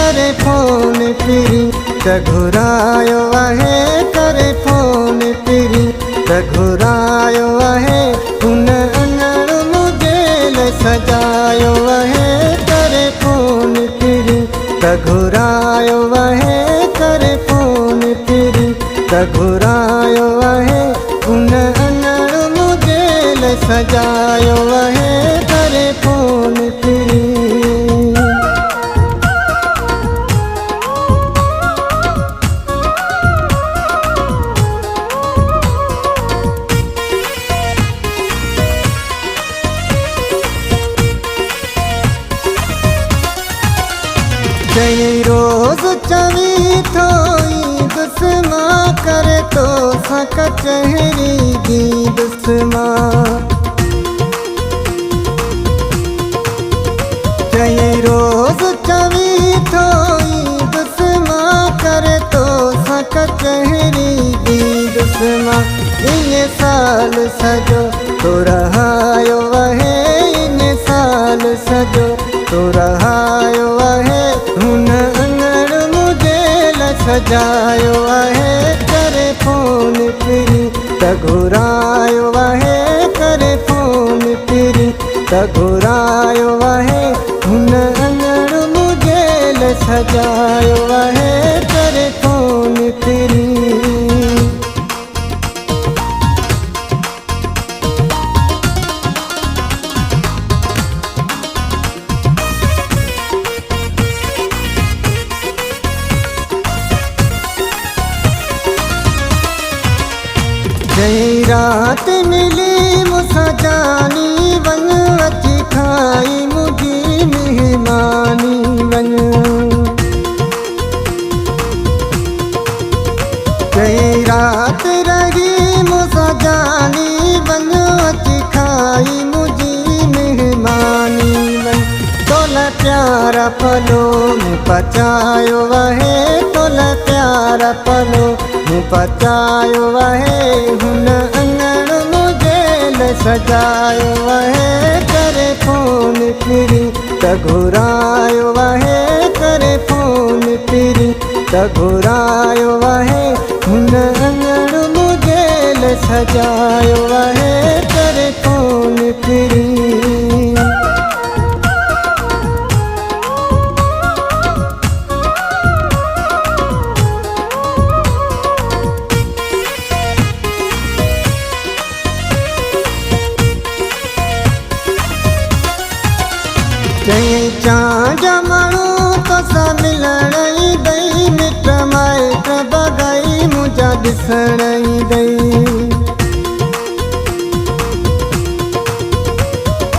करे फोन पिरी त घुरायो आहे करे फोन पिरी त घुरायो आहे हुन अङण मुंहिंजे लाइ सजायो आहे करे फोन पिरी त घुरायो आहे करे फोन पिरी त घुरायो आहे हुन अङण मुंहिंजे लाइ सजायो आहे करे फोन पिरी। चई रोज़ चवी थो दुस्मा करे तो सा कचहरी दी दुस्मा चई रोज़ चवी थो दुस्मा करे तो सा कचहरी दी दुस्मा इन साल सजो तो रहायो आहे इन साल सजो तो रहायो आहे हुन अङण मुंहिंजे लाइ सजायो आहे करे फोन पिरी त घुरायो आहे करे फोन पिरी त घुरायो आहे हुन अङण मुंहिंजे लाइ सजायो आहे करे फोन पिरी। जई रात मिली मूंसां जानी वञ अची खाई मुंहिंजी मेहमानी वञ जई रात रही मूंसां जानी वञ अची खाई मुंहिंजी मेहमानी वञ तोला प्यारा पलो मूं पचायो आहे तोला प्यारा पलो मूं पचायो आहे हुन अङण मुंहिंजे लाइ सजायो आहे करे फोन पिरी त घुरायो आहे करे फोन पिरी त घुरायो आहे हुन अङण मुंहिंजे लाइ सजायो आहे करे फोन पिरी। चई चांज माण्हू तोसां मिलण ईंदई मिट माइट बगाई मुंहिंजा ॾिसण ईंदई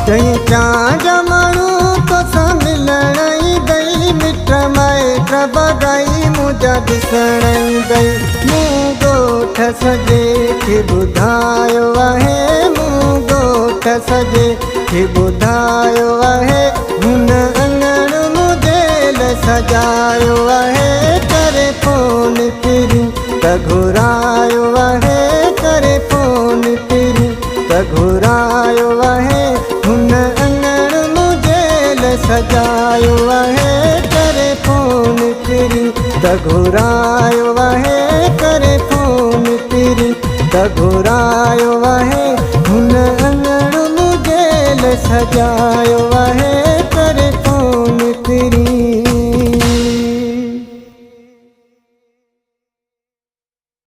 चई चांज माण्हू तोसां मिलण ईंदई मिट माइट बगाई मुंहिंजा ॾिसण ईंदई मूं ॻोठ सॼे खे ॿुधायो आहे मूं ॻोठ सॼे खे ॿुधायो आहे हुन अङण मुंहिंजे लाइ सजायो आहे करे फोन पिरी त घुरायो आहे करे फोन पिरी त घुरायो आहे हुन अङण मुंहिंजे लाइ सजायो आहे करे फोन पिरी त घुरायो आहे करे फोन पिरी त घुरायो आहे हुन अङण मुंहिंजे लाइ सजायो